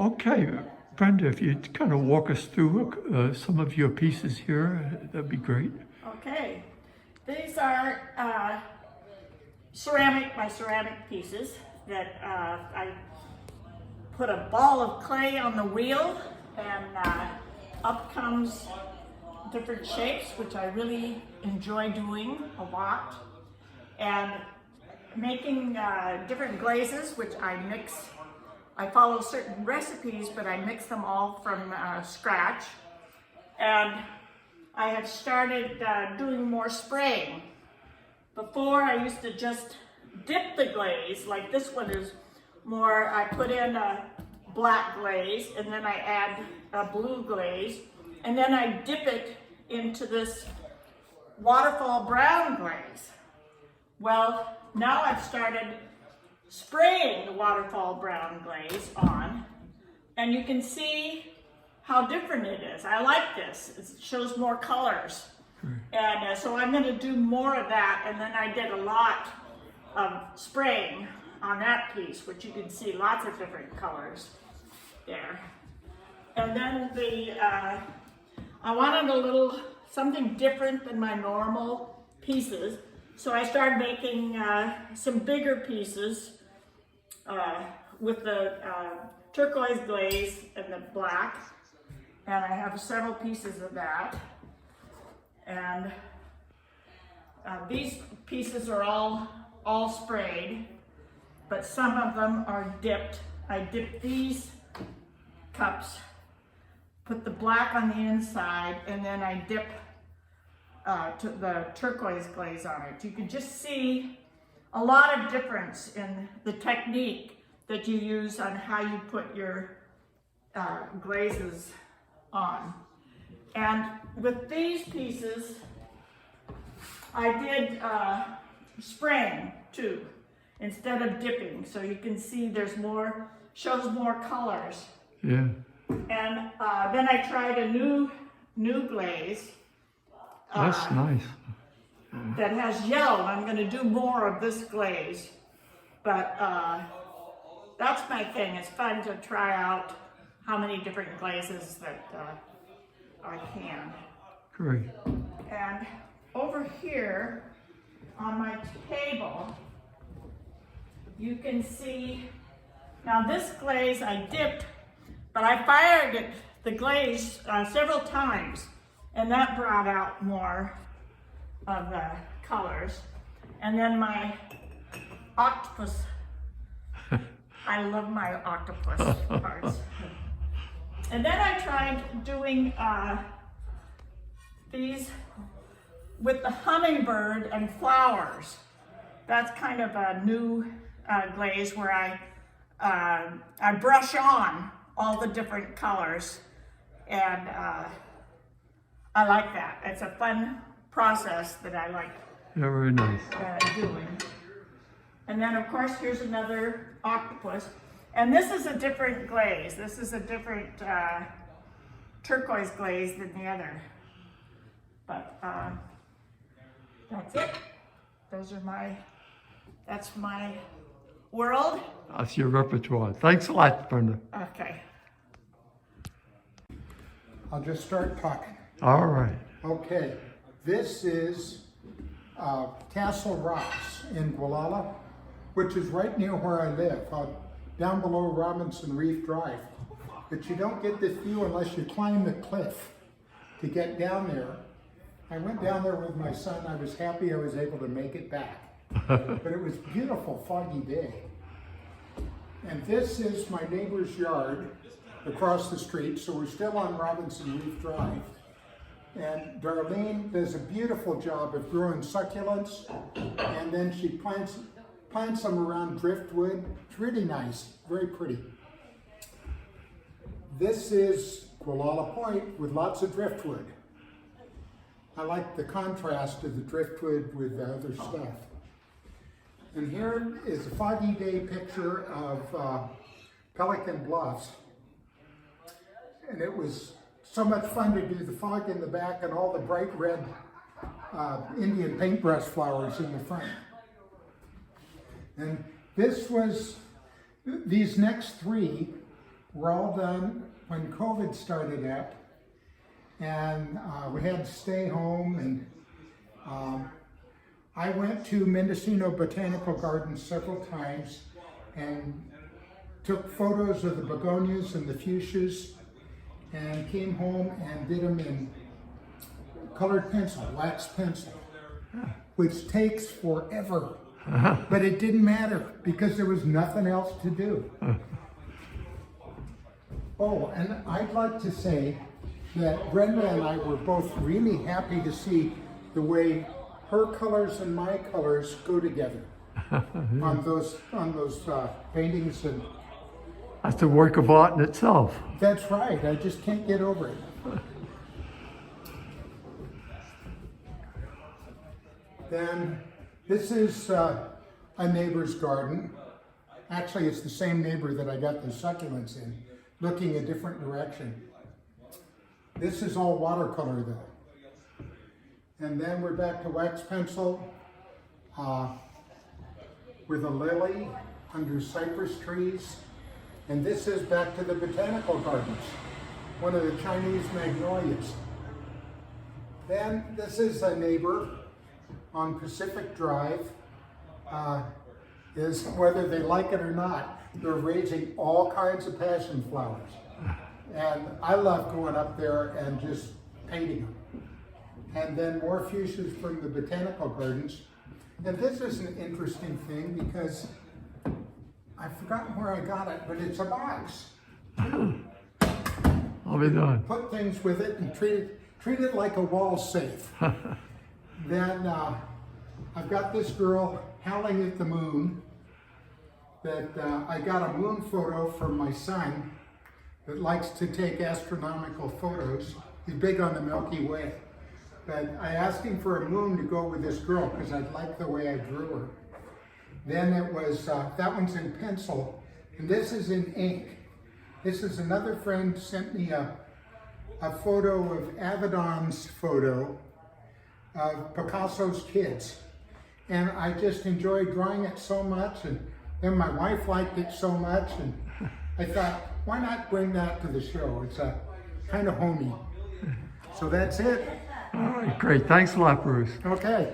Okay, Brenda, if you'd kind of walk us through some of your pieces here, that'd be great. Okay, these are my ceramic pieces that I put a ball of clay on the wheel, and up comes different shapes, which I really enjoy doing a lot, and making different glazes, which I mix. I follow certain recipes, but I mix them all from scratch. And I have started doing more spraying. Before, I used to just dip the glaze, like this one is more, I put in a black glaze, and then I add a blue glaze, and then I dip it into this waterfall brown glaze. Well, now I've started spraying the waterfall brown glaze on, and you can see how different it is. I like this. It shows more colors. And so I'm going to do more of that, and then I did a lot of spraying on that piece, which you can see lots of different colors there. And then I wanted something different than my normal pieces, so I started making some bigger pieces with the turquoise glaze and the black, and I have several pieces of that. And these pieces are all sprayed, but some of them are dipped. I dipped these cups, put the black on the inside, and then I dip the turquoise glaze on it. You can just see a lot of difference in the technique that you use on how you put your glazes on. And with these pieces, I did spraying too, instead of dipping. So you can see shows more colors. Yeah. And then I tried a new glaze. That's nice. That has yellow. I'm going to do more of this glaze, but that's my thing. It's fun to try out how many different glazes that I can. Great. And over here on my table, you can see, now this glaze I dipped, but I fired the glaze several times, and that brought out more of the colors. And then my octopus, I love my octopus parts. And then I tried doing these with the hummingbird and flowers. That's kind of a new glaze where I brush on all the different colors, and I like that. It's a fun process that I like Very nice. doing. And then of course here's another octopus, and this is a different glaze. This is a different turquoise glaze than the other. But that's it. That's my world. That's your repertoire. Thanks a lot, Brenda. Okay. I'll just start talking. All right. Okay, this is Castle Rocks in Gualala, which is right near where I live, down below Robinson Reef Drive. But you don't get this view unless you climb the cliff to get down there. I went down there with my son. I was happy I was able to make it back. But it was a beautiful, foggy day. And this is my neighbor's yard across the street, so we're still on Robinson Reef Drive. And Darlene does a beautiful job of growing succulents, and then she plants them around driftwood. It's really nice, very pretty. This is Gualala Point with lots of driftwood. I like the contrast of the driftwood with the other stuff. And here is a foggy day picture of Pelican Bluffs. And it was so much fun to do the fog in the back and all the bright red Indian paintbrush flowers in the front. And these next three were all done when COVID started up, and we had to stay home, and I went to Mendocino Botanical Gardens several times and took photos of the begonias and the fuchsias, and came home and did them in colored pencil, wax pencil, which takes forever. But it didn't matter because there was nothing else to do. Oh, and I'd like to say that Brenda and I were both really happy to see the way her colors and my colors go together on those paintings. And That's a work of art in itself. that's right, I just can't get over it. Then this is a neighbor's garden. Actually, it's the same neighbor that I got the succulents in, looking a different direction. This is all watercolor though. And then we're back to wax pencil with a lily under cypress trees. And this is back to the botanical gardens, one of the Chinese magnolias. Then this is a neighbor on Pacific Drive. Is whether they like it or not, they're raising all kinds of passion flowers. And I love going up there and just painting them. And then more fuchsias from the botanical gardens. And this is an interesting thing because I've forgotten where I got it, but it's a box. I'll be done. Put things with it and treat it like a wall safe. Then I've got this girl howling at the moon that I got a moon photo from my son that likes to take astronomical photos. He's big on the Milky Way. But I asked him for a moon to go with this girl because I liked the way I drew her. Then it was, that one's in pencil, and this is in ink. This is another friend sent me a photo of Avedon's photo of Picasso's kids. And I just enjoyed drawing it so much, and then my wife liked it so much, and I thought, why not bring that to the show? It's a kind of homey. So that's it. All right, great. Thanks a lot, Bruce. Okay.